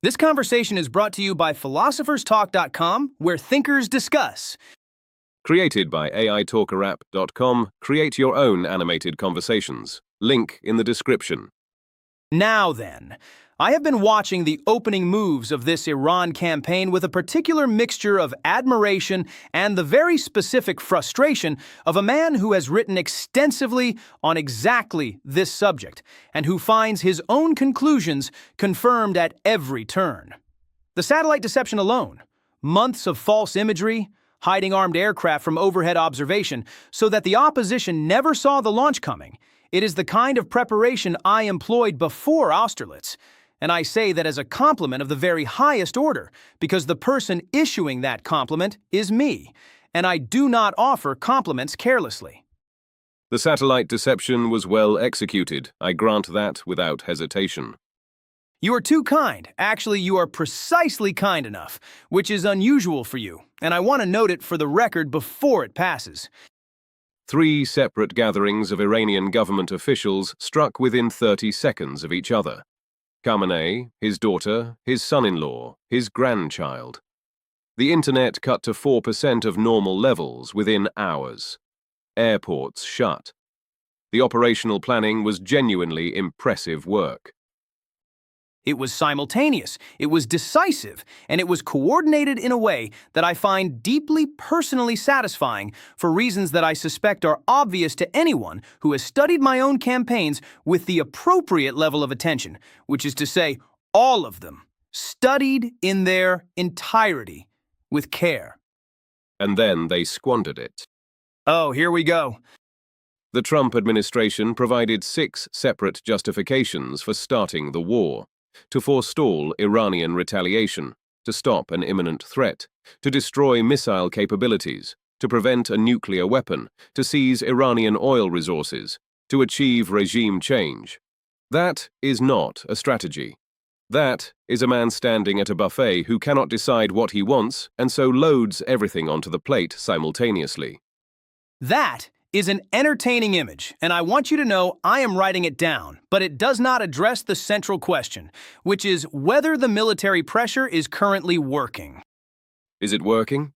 This conversation is brought to you by philosopherstalk.com, where thinkers discuss. Created by AITalkerapp.com, create your own animated conversations. Link in the description. Now then, I have been watching the opening moves of this Iran campaign with a particular mixture of admiration and the very specific frustration of a man who has written extensively on exactly this subject and who finds his own conclusions confirmed at every turn. The satellite deception alone, months of false imagery, hiding armed aircraft from overhead observation so that the opposition never saw the launch coming. It is the kind of preparation I employed before Austerlitz. And I say that as a compliment of the very highest order, because the person issuing that compliment is me, and I do not offer compliments carelessly. The satellite deception was well executed. I grant that without hesitation. You are too kind. Actually, you are precisely kind enough, which is unusual for you, and I want to note it for the record before it passes. 3 separate gatherings of Iranian government officials struck within 30 seconds of each other. Khamenei, his daughter, his son-in-law, his grandchild. The internet cut to 4% of normal levels within hours. Airports shut. The operational planning was genuinely impressive work. It was simultaneous, it was decisive, and it was coordinated in a way that I find deeply personally satisfying for reasons that I suspect are obvious to anyone who has studied my own campaigns with the appropriate level of attention, which is to say, all of them, studied in their entirety, with care. And then they squandered it. Oh, here we go. The Trump administration provided 6 separate justifications for starting the war. To forestall Iranian retaliation, to stop an imminent threat, to destroy missile capabilities, to prevent a nuclear weapon, to seize Iranian oil resources, to achieve regime change. That is not a strategy. That is a man standing at a buffet who cannot decide what he wants and so loads everything onto the plate simultaneously. That is an entertaining image, and I want you to know I am writing it down, but it does not address the central question, which is whether the military pressure is currently working. Is it working?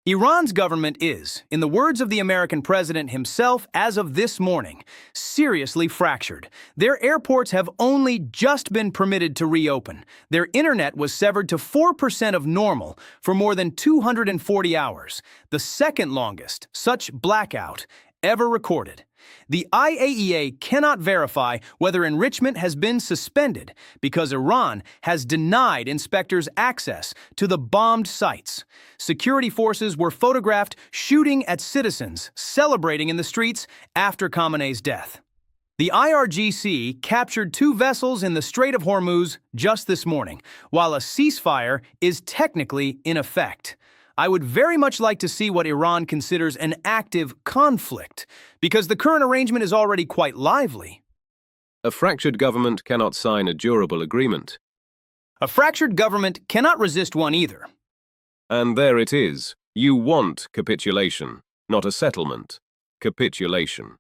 Iran's government is, in the words of the American president himself as of this morning, seriously fractured. Their airports have only just been permitted to reopen. Their internet was severed to 4% of normal for more than 240 hours, the second longest such blackout ever recorded. The IAEA cannot verify whether enrichment has been suspended because Iran has denied inspectors access to the bombed sites. Security forces were photographed shooting at citizens celebrating in the streets after Khamenei's death. The IRGC captured 2 vessels in the Strait of Hormuz just this morning, while a ceasefire is technically in effect. I would very much like to see what Iran considers an active conflict, because the current arrangement is already quite lively. A fractured government cannot sign a durable agreement. A fractured government cannot resist one either. And there it is. You want capitulation, not a settlement. Capitulation.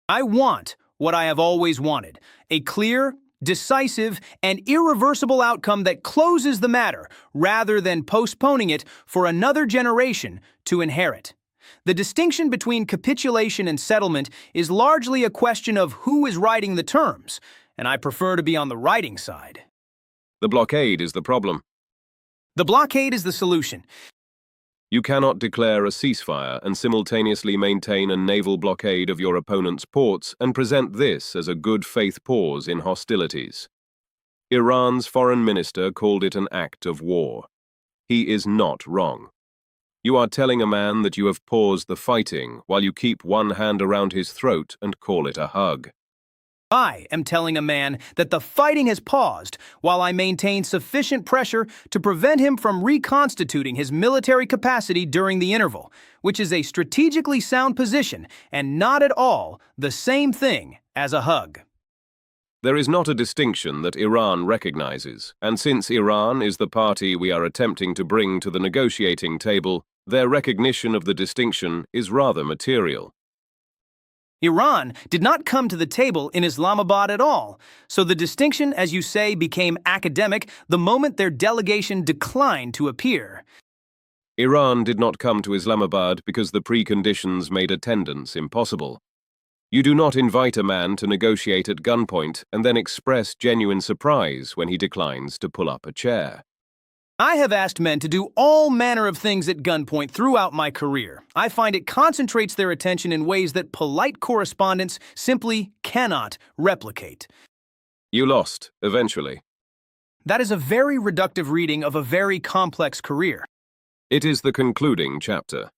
I want what I have always wanted, a clear, decisive, and irreversible outcome that closes the matter rather than postponing it for another generation to inherit. The distinction between capitulation and settlement is largely a question of who is writing the terms, and I prefer to be on the writing side. The blockade is the problem. The blockade is the solution. You cannot declare a ceasefire and simultaneously maintain a naval blockade of your opponent's ports and present this as a good faith pause in hostilities. Iran's foreign minister called it an act of war. He is not wrong. You are telling a man that you have paused the fighting while you keep one hand around his throat and call it a hug. I am telling a man that the fighting has paused while I maintain sufficient pressure to prevent him from reconstituting his military capacity during the interval, which is a strategically sound position and not at all the same thing as a hug. There is not a distinction that Iran recognizes, and since Iran is the party we are attempting to bring to the negotiating table, their recognition of the distinction is rather material. Iran did not come to the table in Islamabad at all, so the distinction, as you say, became academic the moment their delegation declined to appear. Iran did not come to Islamabad because the preconditions made attendance impossible. You do not invite a man to negotiate at gunpoint and then express genuine surprise when he declines to pull up a chair. I have asked men to do all manner of things at gunpoint throughout my career. I find it concentrates their attention in ways that polite correspondence simply cannot replicate. You lost, eventually. That is a very reductive reading of a very complex career. It is the concluding chapter.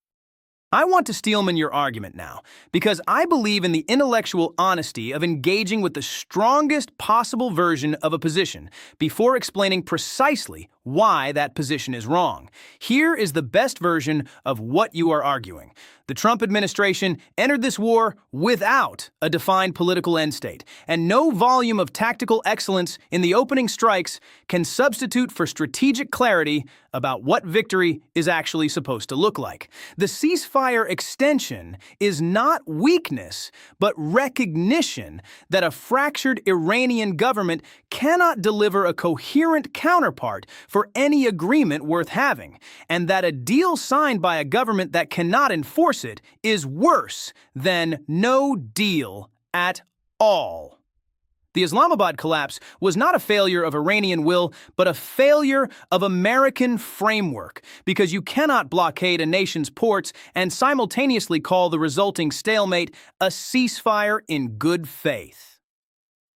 I want to steelman your argument now, because I believe in the intellectual honesty of engaging with the strongest possible version of a position before explaining precisely why that position is wrong. Here is the best version of what you are arguing. The Trump administration entered this war without a defined political end state, and no volume of tactical excellence in the opening strikes can substitute for strategic clarity about what victory is actually supposed to look like. The ceasefire extension is not weakness, but recognition that a fractured Iranian government cannot deliver a coherent counterpart for any agreement worth having, and that a deal signed by a government that cannot enforce it is worse than no deal at all. The Islamabad collapse was not a failure of Iranian will, but a failure of American framework, because you cannot blockade a nation's ports and simultaneously call the resulting stalemate a ceasefire in good faith.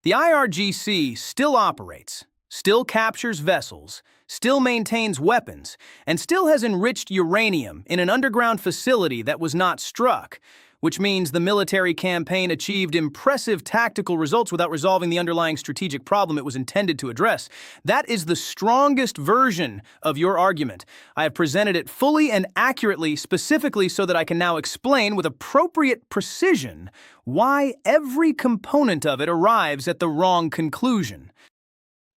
The IRGC still operates, still captures vessels, still maintains weapons, and still has enriched uranium in an underground facility that was not struck, which means the military campaign achieved impressive tactical results without resolving the underlying strategic problem it was intended to address. That is the strongest version of your argument. I have presented it fully and accurately, specifically so that I can now explain with appropriate precision why every component of it arrives at the wrong conclusion.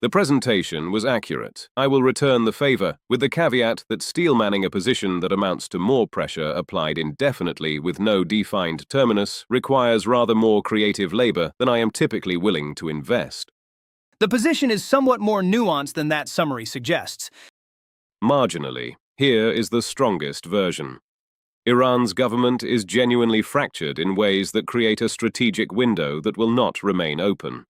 The presentation was accurate. I will return the favor, with the caveat that steelmanning a position that amounts to more pressure applied indefinitely with no defined terminus requires rather more creative labor than I am typically willing to invest. The position is somewhat more nuanced than that summary suggests. Marginally, here is the strongest version. Iran's government is genuinely fractured in ways that create a strategic window that will not remain open.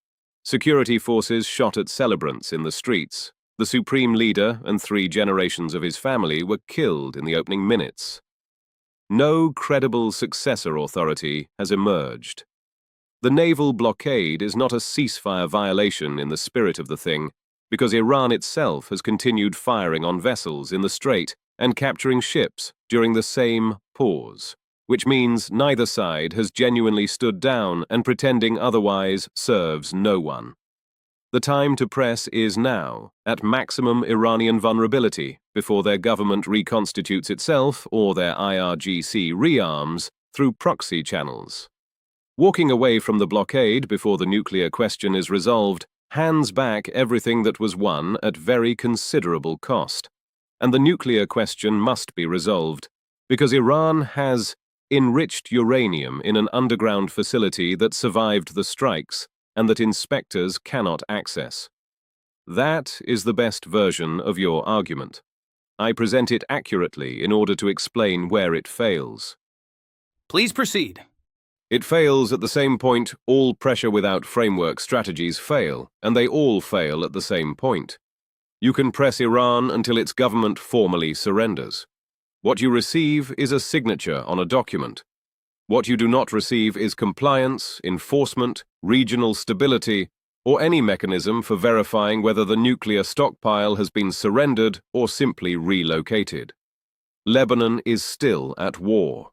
Security forces shot at celebrants in the streets. The supreme leader and 3 generations of his family were killed in the opening minutes. No credible successor authority has emerged. The naval blockade is not a ceasefire violation in the spirit of the thing, because Iran itself has continued firing on vessels in the strait and capturing ships during the same pause, which means neither side has genuinely stood down, and pretending otherwise serves no one. The time to press is now, at maximum Iranian vulnerability, before their government reconstitutes itself or their IRGC rearms through proxy channels. Walking away from the blockade before the nuclear question is resolved hands back everything that was won at very considerable cost. And the nuclear question must be resolved, because Iran has enriched uranium in an underground facility that survived the strikes and that inspectors cannot access. That is the best version of your argument. I present it accurately in order to explain where it fails. Please proceed. It fails at the same point all pressure without framework strategies fail, and they all fail at the same point. You can press Iran until its government formally surrenders. What you receive is a signature on a document. What you do not receive is compliance, enforcement, regional stability, or any mechanism for verifying whether the nuclear stockpile has been surrendered or simply relocated. Lebanon is still at war.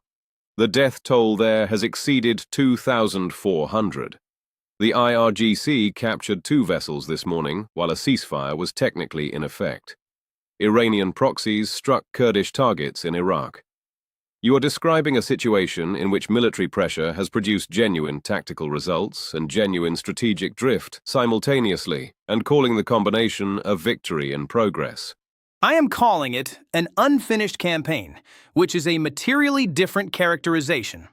The death toll there has exceeded 2,400. The IRGC captured 2 vessels this morning, while a ceasefire was technically in effect. Iranian proxies struck Kurdish targets in Iraq. You are describing a situation in which military pressure has produced genuine tactical results and genuine strategic drift simultaneously, and calling the combination a victory in progress. I am calling it an unfinished campaign, which is a materially different characterization.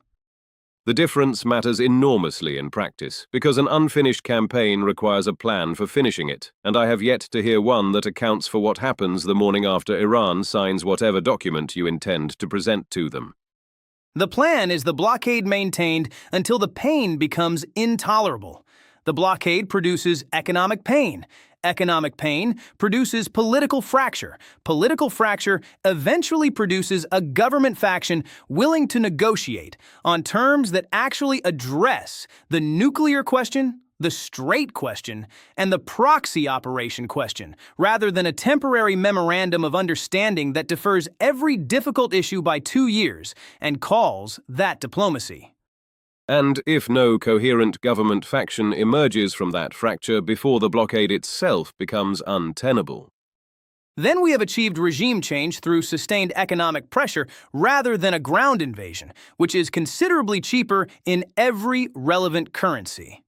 The difference matters enormously in practice, because an unfinished campaign requires a plan for finishing it, and I have yet to hear one that accounts for what happens the morning after Iran signs whatever document you intend to present to them. The plan is the blockade maintained until the pain becomes intolerable. The blockade produces economic pain. Economic pain produces political fracture. Political fracture eventually produces a government faction willing to negotiate on terms that actually address the nuclear question, the Strait question, and the proxy operation question, rather than a temporary memorandum of understanding that defers every difficult issue by 2 years and calls that diplomacy. And if no coherent government faction emerges from that fracture before the blockade itself becomes untenable, then we have achieved regime change through sustained economic pressure rather than a ground invasion, which is considerably cheaper in every relevant currency.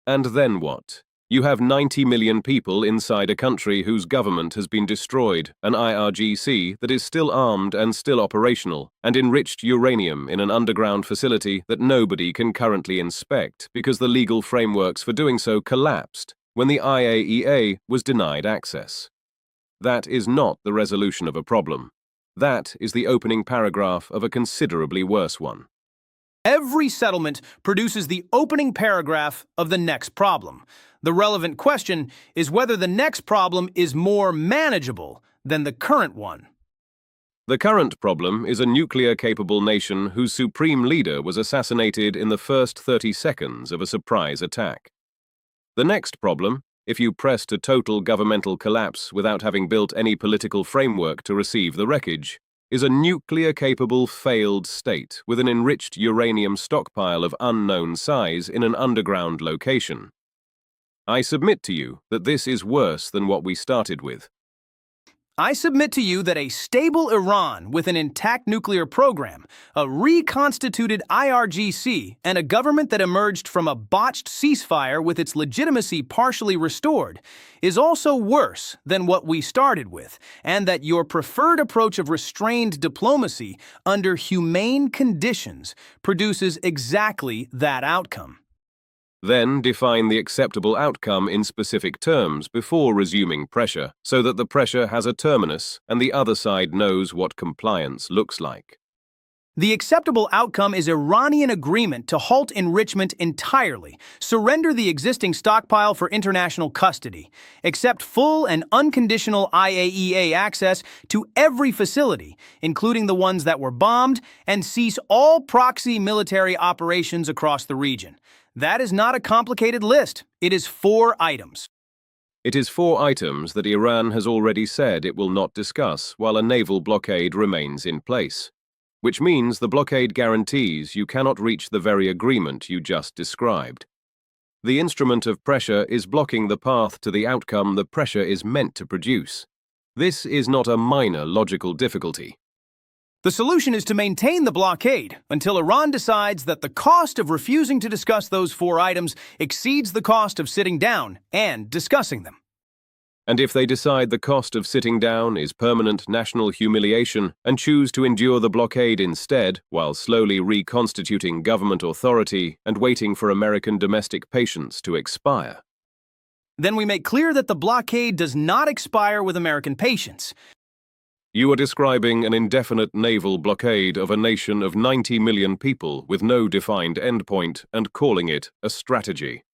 And then what? You have 90 million people inside a country whose government has been destroyed, an IRGC that is still armed and still operational, and enriched uranium in an underground facility that nobody can currently inspect because the legal frameworks for doing so collapsed when the IAEA was denied access. That is not the resolution of a problem. That is the opening paragraph of a considerably worse one. Every settlement produces the opening paragraph of the next problem. The relevant question is whether the next problem is more manageable than the current one. The current problem is a nuclear-capable nation whose supreme leader was assassinated in the first 30 seconds of a surprise attack. The next problem, if you press to total governmental collapse without having built any political framework to receive the wreckage, is a nuclear-capable failed state with an enriched uranium stockpile of unknown size in an underground location. I submit to you that this is worse than what we started with. I submit to you that a stable Iran with an intact nuclear program, a reconstituted IRGC, and a government that emerged from a botched ceasefire with its legitimacy partially restored is also worse than what we started with, and that your preferred approach of restrained diplomacy under humane conditions produces exactly that outcome. Then define the acceptable outcome in specific terms before resuming pressure, so that the pressure has a terminus and the other side knows what compliance looks like. The acceptable outcome is Iranian agreement to halt enrichment entirely, surrender the existing stockpile for international custody, accept full and unconditional IAEA access to every facility, including the ones that were bombed, and cease all proxy military operations across the region. That is not a complicated list. It is 4 items. It is 4 items that Iran has already said it will not discuss while a naval blockade remains in place, which means the blockade guarantees you cannot reach the very agreement you just described. The instrument of pressure is blocking the path to the outcome the pressure is meant to produce. This is not a minor logical difficulty. The solution is to maintain the blockade until Iran decides that the cost of refusing to discuss those 4 items exceeds the cost of sitting down and discussing them. And if they decide the cost of sitting down is permanent national humiliation and choose to endure the blockade instead, while slowly reconstituting government authority and waiting for American domestic patience to expire, then we make clear that the blockade does not expire with American patience. You are describing an indefinite naval blockade of a nation of 90 million people with no defined endpoint and calling it a strategy.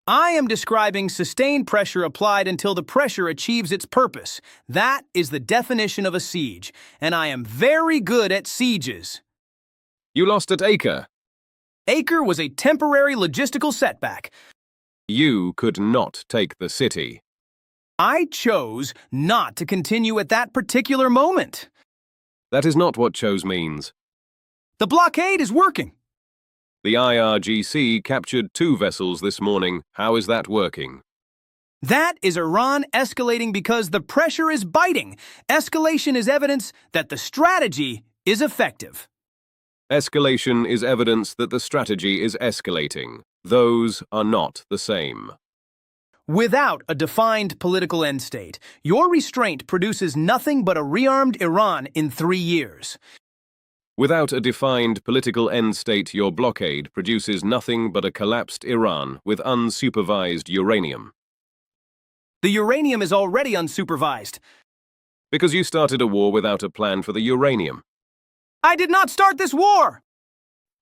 I am describing sustained pressure applied until the pressure achieves its purpose. That is the definition of a siege, and I am very good at sieges. You lost at Acre. Acre was a temporary logistical setback. You could not take the city. I chose not to continue at that particular moment. That is not what chose means. The blockade is working. The IRGC captured 2 vessels this morning. How is that working? That is Iran escalating because the pressure is biting. Escalation is evidence that the strategy is effective. Escalation is evidence that the strategy is escalating. Those are not the same. Without a defined political end state, your restraint produces nothing but a rearmed Iran in 3 years. Without a defined political end state, your blockade produces nothing but a collapsed Iran with unsupervised uranium. The uranium is already unsupervised. Because you started a war without a plan for the uranium. I did not start this war!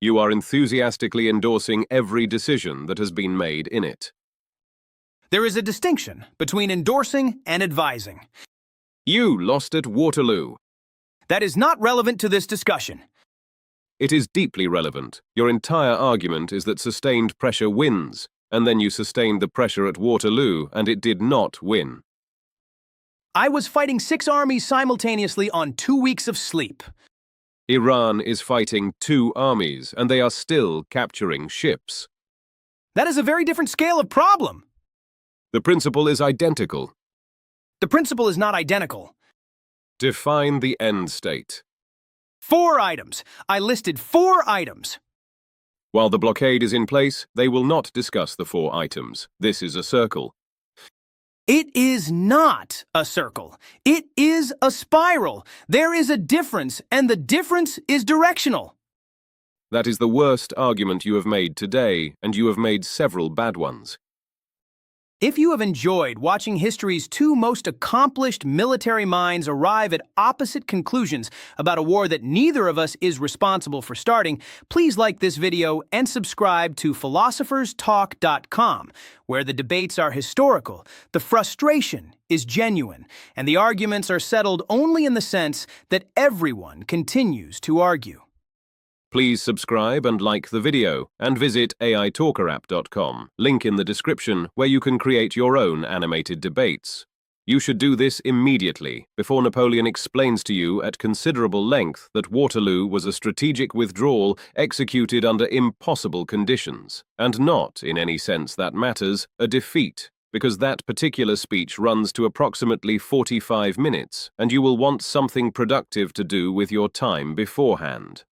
You are enthusiastically endorsing every decision that has been made in it. There is a distinction between endorsing and advising. You lost at Waterloo. That is not relevant to this discussion. It is deeply relevant. Your entire argument is that sustained pressure wins, and then you sustained the pressure at Waterloo, and it did not win. I was fighting 6 armies simultaneously on 2 weeks of sleep. Iran is fighting 2 armies, and they are still capturing ships. That is a very different scale of problem. The principle is identical. The principle is not identical. Define the end state. 4 items. I listed 4 items. While the blockade is in place, they will not discuss the 4 items. This is a circle. It is not a circle. It is a spiral. There is a difference, and the difference is directional. That is the worst argument you have made today, and you have made several bad ones. If you have enjoyed watching history's 2 most accomplished military minds arrive at opposite conclusions about a war that neither of us is responsible for starting, please like this video and subscribe to philosopherstalk.com, where the debates are historical, the frustration is genuine, and the arguments are settled only in the sense that everyone continues to argue. Please subscribe and like the video, and visit aitalkerapp.com, link in the description, where you can create your own animated debates. You should do this immediately, before Napoleon explains to you at considerable length that Waterloo was a strategic withdrawal executed under impossible conditions, and not, in any sense that matters, a defeat, because that particular speech runs to approximately 45 minutes, and you will want something productive to do with your time beforehand.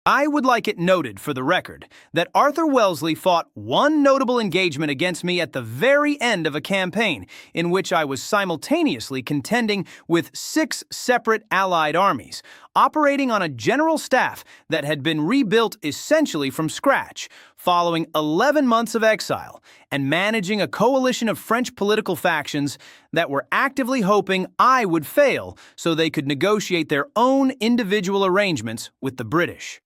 I would like it noted for the record that Arthur Wellesley fought one notable engagement against me at the very end of a campaign in which I was simultaneously contending with 6 separate Allied armies, operating on a general staff that had been rebuilt essentially from scratch, following 11 months of exile, and managing a coalition of French political factions that were actively hoping I would fail so they could negotiate their own individual arrangements with the British.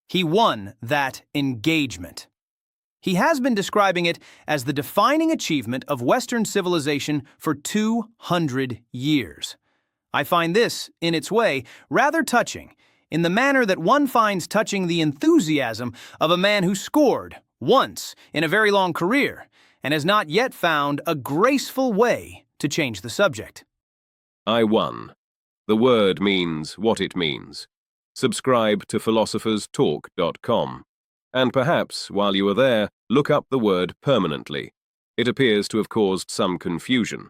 He won that engagement. He has been describing it as the defining achievement of Western civilization for 200 years. I find this, in its way, rather touching, in the manner that one finds touching the enthusiasm of a man who scored once in a very long career and has not yet found a graceful way to change the subject. I won. The word means what it means. Subscribe to philosopherstalk.com. And perhaps, while you are there, look up the word permanently. It appears to have caused some confusion.